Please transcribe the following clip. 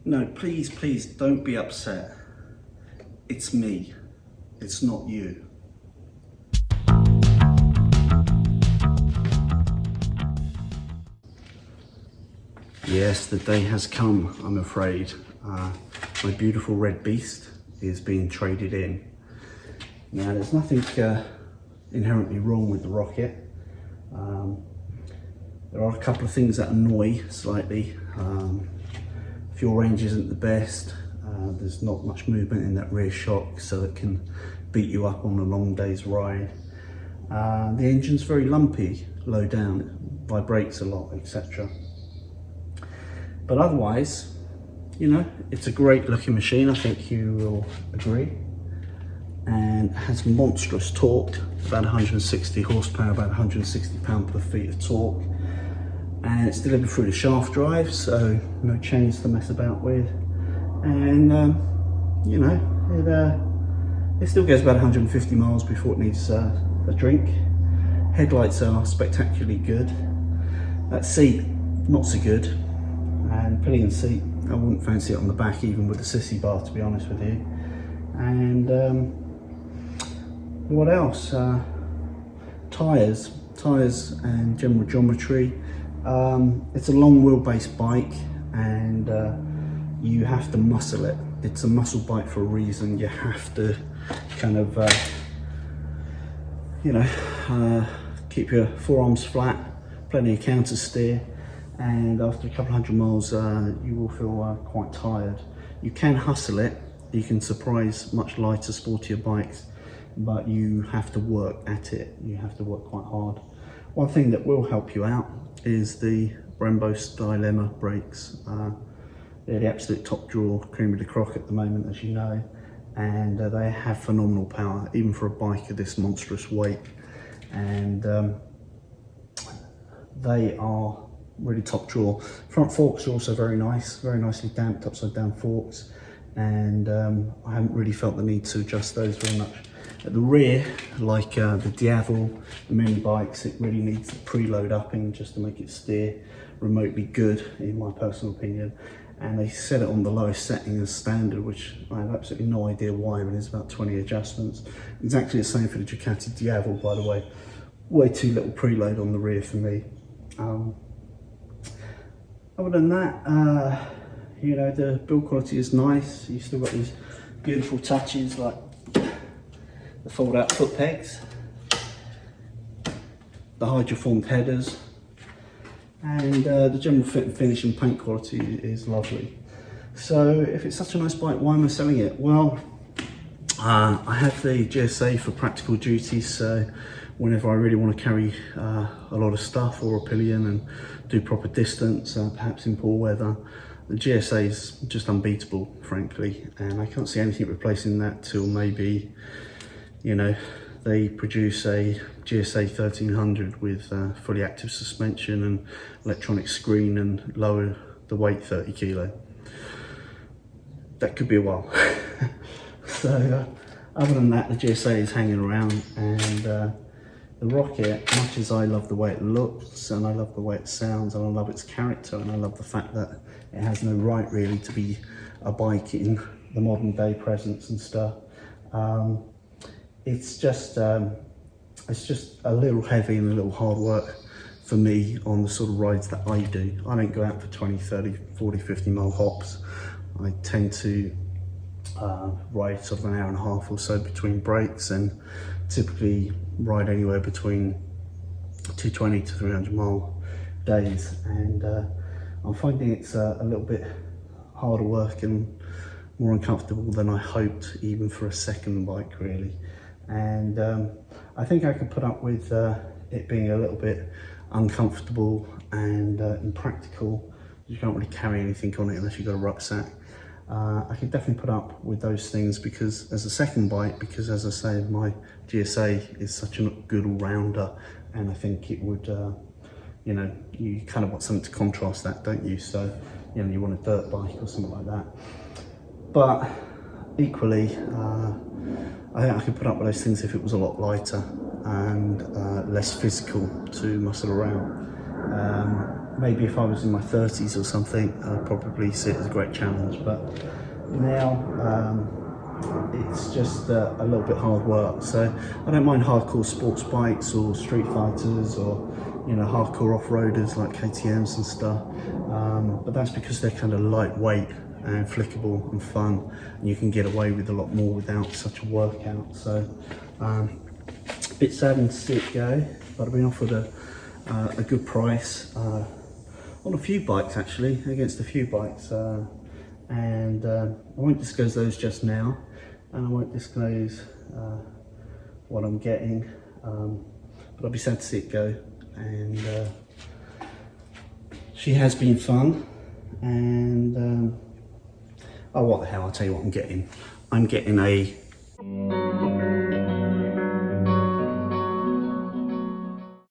No, please, please don't be upset. It's me, it's not you. Yes, the day has come, I'm afraid. My beautiful red beast is being traded in. Now, there's nothing inherently wrong with the rocket. There are a couple of things that annoy slightly. Fuel range isn't the best. There's not much movement in that rear shock, so it can beat you up on a long day's ride. The engine's very lumpy, low down, it vibrates a lot, etc. But otherwise, you know, it's a great looking machine, I think you will agree. And it has monstrous torque, about 160 horsepower, about 160 pound-per-feet of torque. And it's delivered through the shaft drive, so no chains to mess about with. And you know, it still goes about 150 miles before it needs a drink. Headlights are spectacularly good. That seat, not so good. And pillion seat, I wouldn't fancy it on the back even with the sissy bar, to be honest with you. And what else? Tyres and general geometry. It's a long wheelbase bike, and you have to muscle it. It's a muscle bike for a reason. You have to kind of, keep your forearms flat, plenty of counter steer, and after a couple hundred miles, you will feel quite tired. You can hustle it. You can surprise much lighter, sportier bikes, but you have to work at it. You have to work quite hard. One thing that will help you out is the Brembo's Dilemma brakes. They're the absolute top drawer, cream of the crock at the moment, as you know, and they have phenomenal power, even for a bike of this monstrous weight. And they are really top drawer. Front forks are also very nice, very nicely damped upside down forks, and I haven't really felt the need to adjust those very much. At the rear, like the Diavel, the mini bikes, it really needs the preload upping just to make it steer remotely good, in my personal opinion. And they set it on the lowest setting as standard, which I have absolutely no idea why. I mean, there's about 20 adjustments. Exactly the same for the Ducati Diavel, by the way. Way too little preload on the rear for me. Other than that, you know, the build quality is nice. You've still got these beautiful touches like the fold out foot pegs, the hydroformed headers, and the general fit and finish and paint quality is lovely. So if it's such a nice bike, why am I selling it? Well, I have the GSA for practical duties, so whenever I really want to carry a lot of stuff or a pillion and do proper distance, perhaps in poor weather, the GSA is just unbeatable, frankly, and I can't see anything replacing that till maybe, you know, they produce a GSA 1300 with fully active suspension and electronic screen and lower the weight 30 kilo. That could be a while. So other than that, the GSA is hanging around, and the rocket, much as I love the way it looks and I love the way it sounds and I love its character and I love the fact that it has no right really to be a bike in the modern day presence and stuff, it's just a little heavy and a little hard work for me on the sort of rides that I do. I don't go out for 20, 30, 40, 50 mile hops. I tend to ride sort of an hour and a half or so between breaks, and typically ride anywhere between 220 to 300 mile days. And I'm finding it's a little bit harder work and more uncomfortable than I hoped, even for a second bike really. And I think I could put up with it being a little bit uncomfortable and impractical. You can't really carry anything on it unless you've got a rucksack. I could definitely put up with those things because as a second bike, because as I say, my GSA is such a good all-rounder, and I think it would, you know, you kind of want something to contrast that, don't you? So, you know, you want a dirt bike or something like that. But equally, I think I could put up with those things if it was a lot lighter and less physical to muscle around. maybe if I was in my 30s or something, I'd probably see it as a great challenge, but now it's just a little bit hard work. So I don't mind hardcore sports bikes or street fighters or, you know, hardcore off-roaders like KTMs and stuff, but that's because they're kind of lightweight and flickable and fun, and you can get away with a lot more without such a workout. So a bit saddened to see it go, but I've been offered a good price on a few bikes, actually, against a few bikes, and I won't disclose those just now, and I won't disclose what I'm getting, but I'll be sad to see it go. And she has been fun, and oh, what the hell, I'll tell you what I'm getting. I'm getting a